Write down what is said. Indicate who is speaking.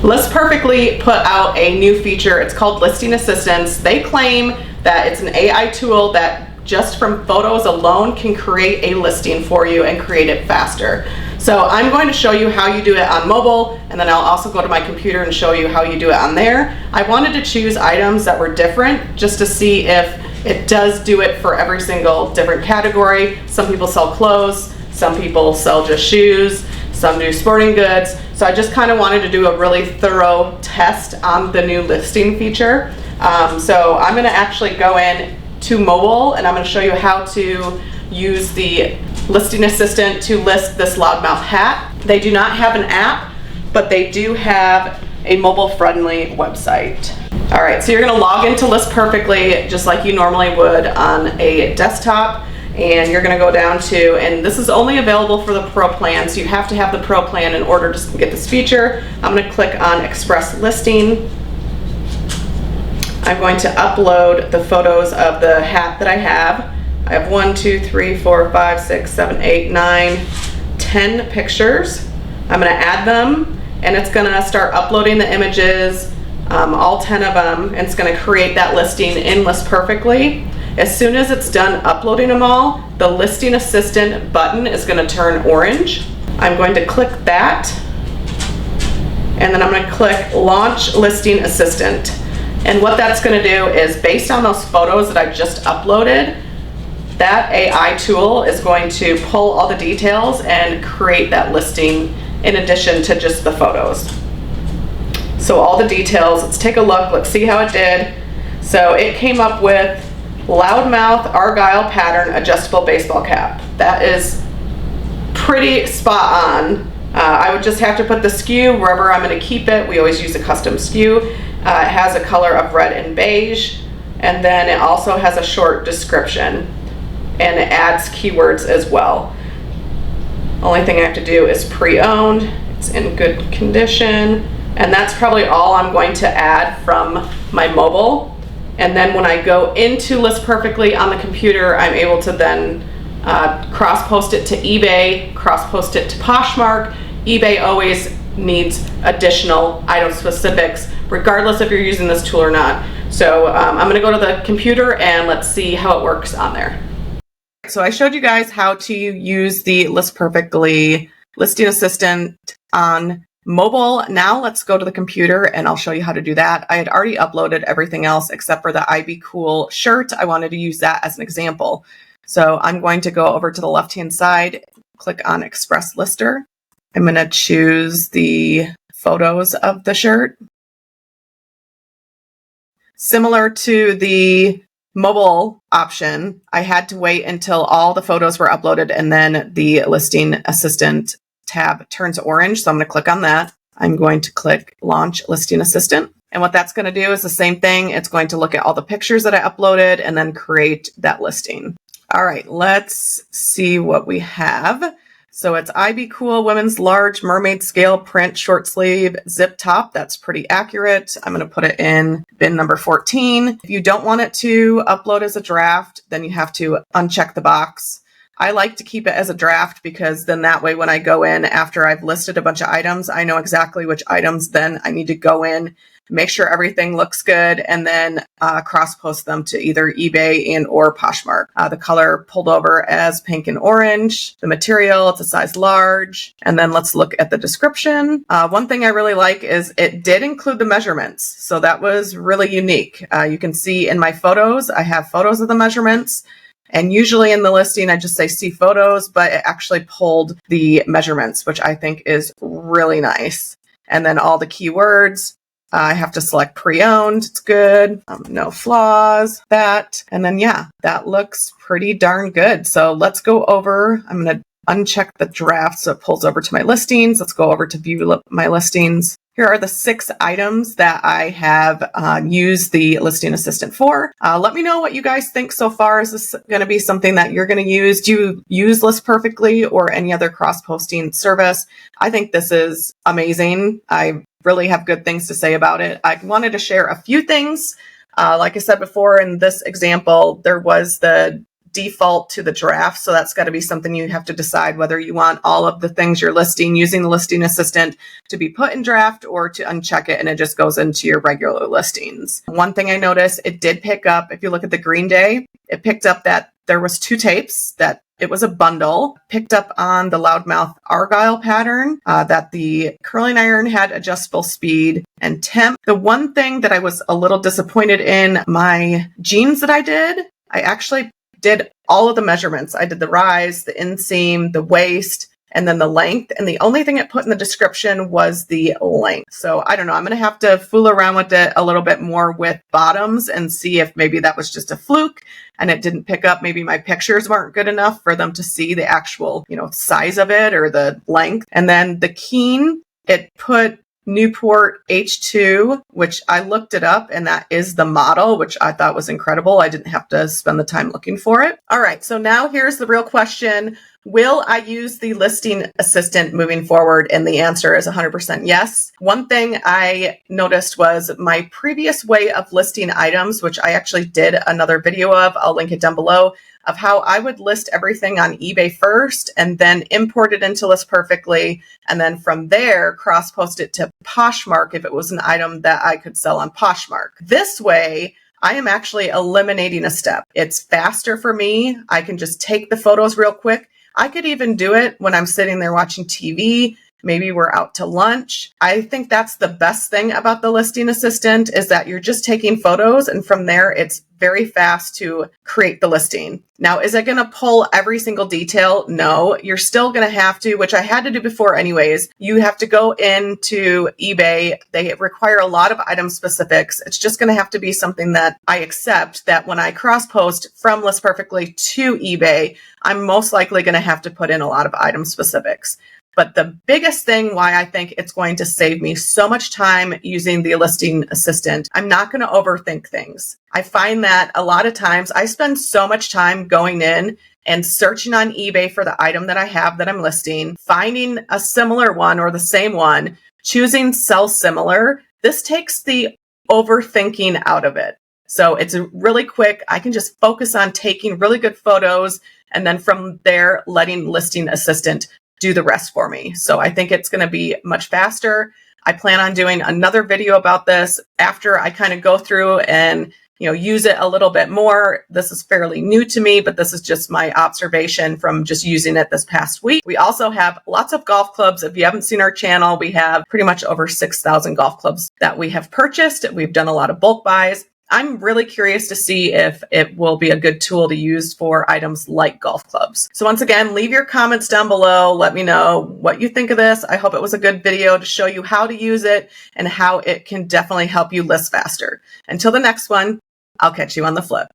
Speaker 1: List Perfectly put out a new feature. It's called Listing Assistance. They claim that it's an AI tool that just from photos alone can create a listing for you and create it faster. So I'm going to show you how you do it on mobile, and then I'll also go to my computer and show you how you do it on there. I wanted to choose items that were different just to see if it does do it for every single different category. Some people sell clothes, some people sell just shoes, some do sporting goods. So I just kind of wanted to do a really thorough test on the new listing feature. So I'm going to actually go in to mobile, and I'm going to show you how to use the listing assistant to list this loudmouth hat. They do not have an app, but they do have a mobile friendly website. All right, so you're going to log into List Perfectly just like you normally would on a desktop, and you're going to go down to, and this is only available for the Pro plan, so you have to have the Pro plan in order to get this feature. I'm going to click on Express Listing. I'm going to upload the photos of the hat that I have. I have 1, 2, 3, 4, 5, 6, 7, 8, 9, 10 pictures. I'm going to add them, and it's going to start uploading the images, all 10 of them, and it's going to create that listing in List Perfectly. As soon as it's done uploading them all, the Listing Assistant button is going to turn orange. I'm going to click that, and then I'm going to click Launch Listing Assistant. And what that's going to do is, based on those photos that I just uploaded, that AI tool is going to pull all the details and create that listing in addition to just the photos. So all the details, let's take a look, let's see how it did. So it came up with loudmouth Argyle pattern adjustable baseball cap. That is pretty spot on. I would just have to put the SKU wherever I'm going to keep it. We always use a custom SKU. It has a color of red and beige, and then it also has a short description, and it adds keywords as well. Only thing I have to do is pre-owned, it's in good condition, and that's probably all I'm going to add from my mobile. And then when I go into List Perfectly on the computer, I'm able to then cross-post it to eBay, cross-post it to Poshmark. eBay always needs additional item specifics, regardless if you're using this tool or not. So I'm going to go to the computer and let's see how it works on there. So I showed you guys how to use the List Perfectly listing assistant on mobile. Now let's go to the computer and I'll show you how to do that. I had already uploaded everything else except for the IB Cool shirt. I wanted to use that as an example. So I'm going to go over to the left-hand side, click on Express Lister. I'm going to choose the photos of the shirt. Similar to the mobile option, I had to wait until all the photos were uploaded and then the listing assistant tab turns orange. So I'm going to click on that. I'm going to click Launch Listing Assistant. And what that's going to do is the same thing. It's going to look at all the pictures that I uploaded and then create that listing. All right, let's see what we have. So it's IB Cool Women's Large Mermaid Scale Print Short Sleeve Zip Top. That's pretty accurate. I'm going to put it in bin number 14. If you don't want it to upload as a draft, then you have to uncheck the box. I like to keep it as a draft because then that way when I go in after I've listed a bunch of items, I know exactly which items then I need to go in, make sure everything looks good, and then cross-post them to either eBay and or Poshmark. The color pulled over as pink and orange. The material, it's a size large. And then let's look at the description. One thing I really like is it did include the measurements. So that was really unique. You can see in my photos, I have photos of the measurements. And usually in the listing, I just say see photos, but it actually pulled the measurements, which I think is really nice. And then all the keywords. I have to select pre-owned. It's good. No flaws. That. And then, yeah, that looks pretty darn good. So let's go over. I'm going to uncheck the draft so it pulls over to my listings. Let's go over to view my listings. Here are the 6 items that I have used the listing assistant for. Let me know what you guys think so far. Is this going to be something that you're going to use? Do you use List Perfectly or any other cross-posting service? I think this is amazing. I really have good things to say about it. I wanted to share a few things. Like I said before, in this example, there was the default to the draft. So that's got to be something you have to decide whether you want all of the things you're listing using the listing assistant to be put in draft or to uncheck it and it just goes into your regular listings. One thing I noticed, it did pick up, if you look at the Green Day, it picked up that there was 2 tapes, that it was a bundle. Picked up on the loudmouth Argyle pattern, that the curling iron had adjustable speed and temp. The one thing that I was a little disappointed in, my jeans that I did, I actually did all of the measurements. I did the rise, the inseam, the waist, and then the length. And the only thing it put in the description was the length. So I don't know. I'm going to have to fool around with it a little bit more with bottoms and see if maybe that was just a fluke and it didn't pick up. Maybe my pictures weren't good enough for them to see the actual, size of it or the length. And then the Keen, it put Newport H2, which I looked it up, and that is the model, which I thought was incredible. I didn't have to spend the time looking for it. All right, so now here's the real question. Will I use the listing assistant moving forward? And the answer is 100% yes. One thing I noticed was my previous way of listing items, which I actually did another video of, I'll link it down below, of how I would list everything on eBay first and then import it into List Perfectly. And then from there, cross-post it to Poshmark if it was an item that I could sell on Poshmark. This way, I am actually eliminating a step. It's faster for me. I can just take the photos real quick. I could even do it when I'm sitting there watching TV. Maybe we're out to lunch. I think that's the best thing about the listing assistant is that you're just taking photos and from there it's very fast to create the listing. Now, is it going to pull every single detail? No, you're still going to have to, which I had to do before anyways. You have to go into eBay. They require a lot of item specifics. It's just going to have to be something that I accept that when I cross post from List Perfectly to eBay, I'm most likely going to have to put in a lot of item specifics. But the biggest thing why I think it's going to save me so much time using the listing assistant, I'm not going to overthink things. I find that a lot of times I spend so much time going in and searching on eBay for the item that I have that I'm listing, finding a similar one or the same one, choosing sell similar. This takes the overthinking out of it. So it's really quick. I can just focus on taking really good photos and then from there, letting listing assistant do the rest for me. So I think it's going to be much faster. I plan on doing another video about this after I kind of go through and use it a little bit more. This is fairly new to me, but this is just my observation from just using it this past week. We also have lots of golf clubs. If you haven't seen our channel, we have pretty much over 6,000 golf clubs that we have purchased. We've done a lot of bulk buys. I'm really curious to see if it will be a good tool to use for items like golf clubs. So once again, leave your comments down below. Let me know what you think of this. I hope it was a good video to show you how to use it and how it can definitely help you list faster. Until the next one, I'll catch you on the flip.